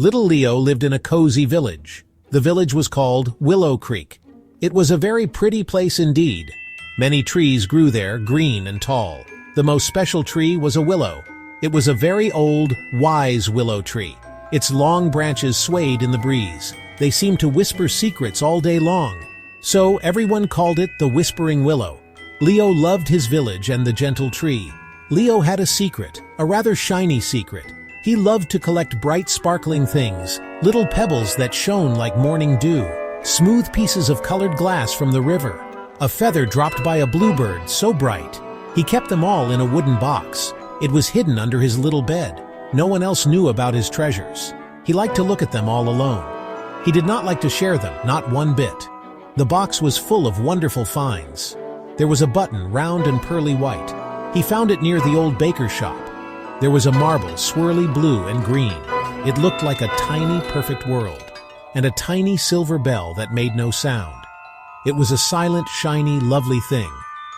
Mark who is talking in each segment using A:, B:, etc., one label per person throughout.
A: Little Leo lived in a cozy village. The village was called Willow Creek. It was a very pretty place indeed. Many trees grew there, green and tall. The most special tree was a willow. It was a very old, wise willow tree. Its long branches swayed in the breeze. They seemed to whisper secrets all day long. So everyone called it the Whispering Willow. Leo loved his village and the gentle tree. Leo had a secret, a rather shiny secret. He loved to collect bright, sparkling things, little pebbles that shone like morning dew, smooth pieces of colored glass from the river, a feather dropped by a bluebird so bright. He kept them all in a wooden box. It was hidden under his little bed. No one else knew about his treasures. He liked to look at them all alone. He did not like to share them, not one bit. The box was full of wonderful finds. There was a button, round and pearly white. He found it near the old baker's shop. There was a marble, swirly blue and green. It looked like a tiny, perfect world, and a tiny silver bell that made no sound. It was a silent, shiny, lovely thing.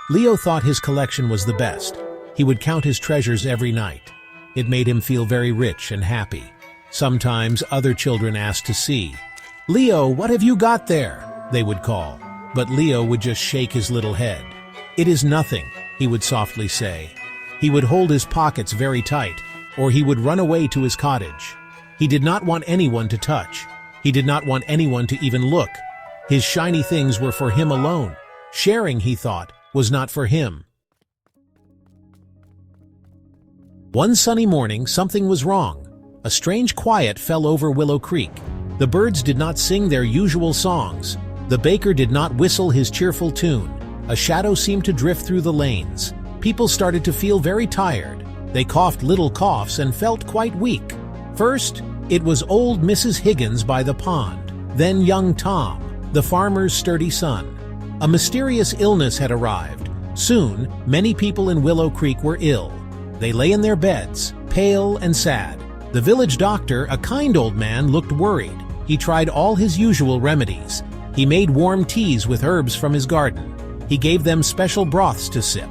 A: Leo thought his collection was the best. He would count his treasures every night. It made him feel very rich and happy. Sometimes other children asked to see. "Leo, what have you got there?" they would call. But Leo would just shake his little head. "It is nothing," he would softly say. He would hold his pockets very tight, or he would run away to his cottage. He did not want anyone to touch. He did not want anyone to even look. His shiny things were for him alone. Sharing, he thought, was not for him. One sunny morning, something was wrong. A strange quiet fell over Willow Creek. The birds did not sing their usual songs. The baker did not whistle his cheerful tune. A shadow seemed to drift through the lanes. People started to feel very tired. They coughed little coughs and felt quite weak. First, it was old Mrs. Higgins by the pond. Then young Tom, the farmer's sturdy son. A mysterious illness had arrived. Soon, many people in Willow Creek were ill. They lay in their beds, pale and sad. The village doctor, a kind old man, looked worried. He tried all his usual remedies. He made warm teas with herbs from his garden. He gave them special broths to sip.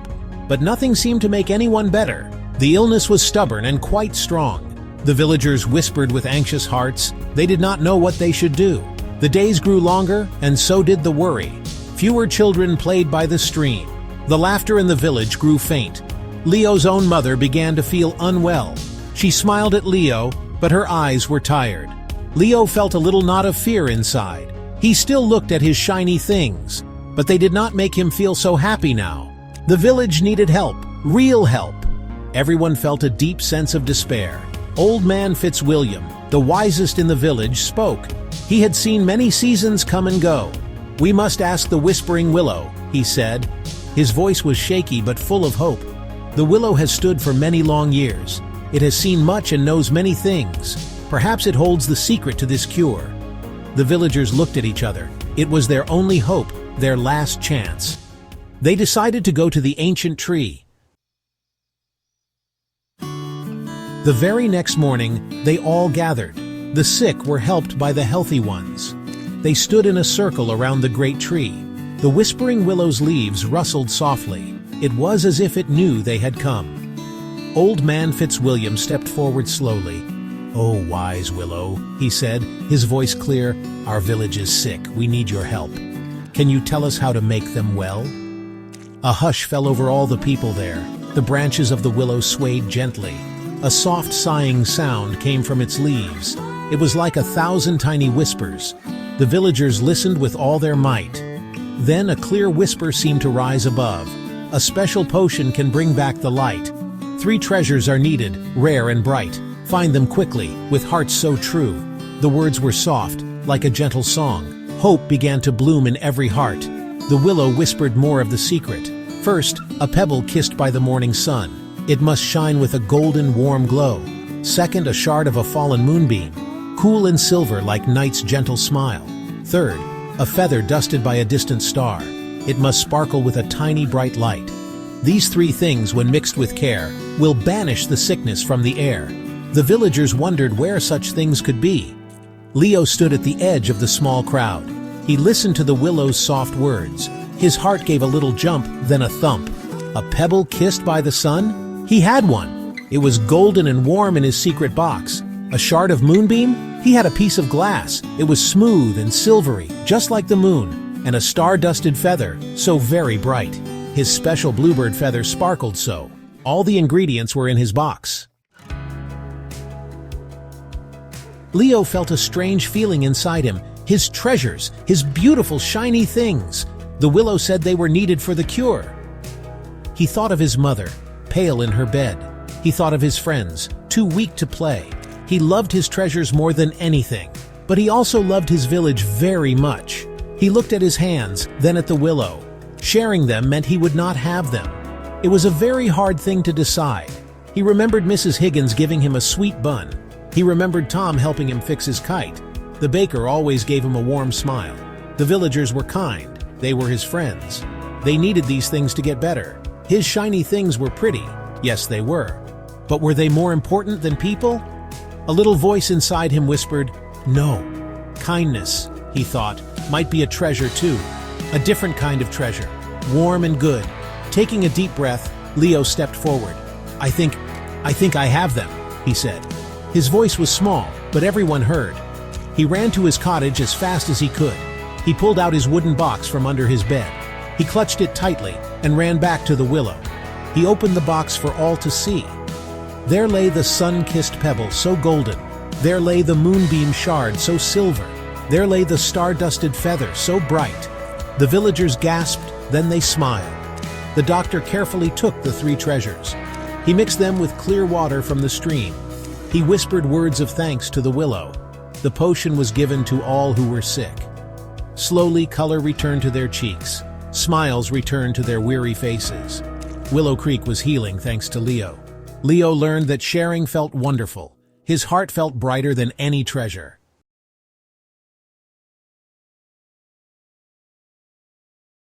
A: But nothing seemed to make anyone better. The illness was stubborn and quite strong. The villagers whispered with anxious hearts. They did not know what they should do. The days grew longer, and so did the worry. Fewer children played by the stream. The laughter in the village grew faint. Leo's own mother began to feel unwell. She smiled at Leo, but her eyes were tired. Leo felt a little knot of fear inside. He still looked at his shiny things, but they did not make him feel so happy now. The village needed help, real help. Everyone felt a deep sense of despair. Old man Fitzwilliam, the wisest in the village, spoke. He had seen many seasons come and go. "We must ask the Whispering Willow," he said. His voice was shaky but full of hope. "The willow has stood for many long years. It has seen much and knows many things. Perhaps it holds the secret to this cure." The villagers looked at each other. It was their only hope, their last chance. They decided to go to the ancient tree. The very next morning, they all gathered. The sick were helped by the healthy ones. They stood in a circle around the great tree. The Whispering Willow's leaves rustled softly. It was as if it knew they had come. Old man Fitzwilliam stepped forward slowly. "Oh, wise willow," he said, his voice clear, "our village is sick. We need your help. Can you tell us how to make them well?" A hush fell over all the people there. The branches of the willow swayed gently. A soft sighing sound came from its leaves. It was like 1,000 tiny whispers. The villagers listened with all their might. Then a clear whisper seemed to rise above. "A special potion can bring back the light. 3 treasures are needed, rare and bright. Find them quickly, with hearts so true." The words were soft, like a gentle song. Hope began to bloom in every heart. The willow whispered more of the secret. First, a pebble kissed by the morning sun. It must shine with a golden, warm glow. Second, a shard of a fallen moonbeam, cool and silver like night's gentle smile. Third, a feather dusted by a distant star. It must sparkle with a tiny bright light. These 3 things, when mixed with care, will banish the sickness from the air. The villagers wondered where such things could be. Leo stood at the edge of the small crowd. He listened to the willow's soft words. His heart gave a little jump, then a thump. A pebble kissed by the sun? He had one. It was golden and warm in his secret box. A shard of moonbeam? He had a piece of glass. It was smooth and silvery, just like the moon, and a star-dusted feather, so very bright. His special bluebird feather sparkled so. All the ingredients were in his box. Leo felt a strange feeling inside him. His treasures, his beautiful shiny things. The willow said they were needed for the cure. He thought of his mother, pale in her bed. He thought of his friends, too weak to play. He loved his treasures more than anything, but he also loved his village very much. He looked at his hands, then at the willow. Sharing them meant he would not have them. It was a very hard thing to decide. He remembered Mrs. Higgins giving him a sweet bun. He remembered Tom helping him fix his kite. The baker always gave him a warm smile. The villagers were kind. They were his friends. They needed these things to get better. His shiny things were pretty. Yes, they were. But were they more important than people? A little voice inside him whispered, "No." Kindness, he thought, might be a treasure too. A different kind of treasure, warm and good. Taking a deep breath, Leo stepped forward. I think I have them," he said. His voice was small, but everyone heard. He ran to his cottage as fast as he could. He pulled out his wooden box from under his bed. He clutched it tightly and ran back to the willow. He opened the box for all to see. There lay the sun-kissed pebble, so golden. There lay the moonbeam shard, so silver. There lay the star-dusted feather, so bright. The villagers gasped, then they smiled. The doctor carefully took the 3 treasures. He mixed them with clear water from the stream. He whispered words of thanks to the willow. The potion was given to all who were sick. Slowly, color returned to their cheeks. Smiles returned to their weary faces. Willow Creek was healing thanks to Leo. Leo learned that sharing felt wonderful. His heart felt brighter than any treasure.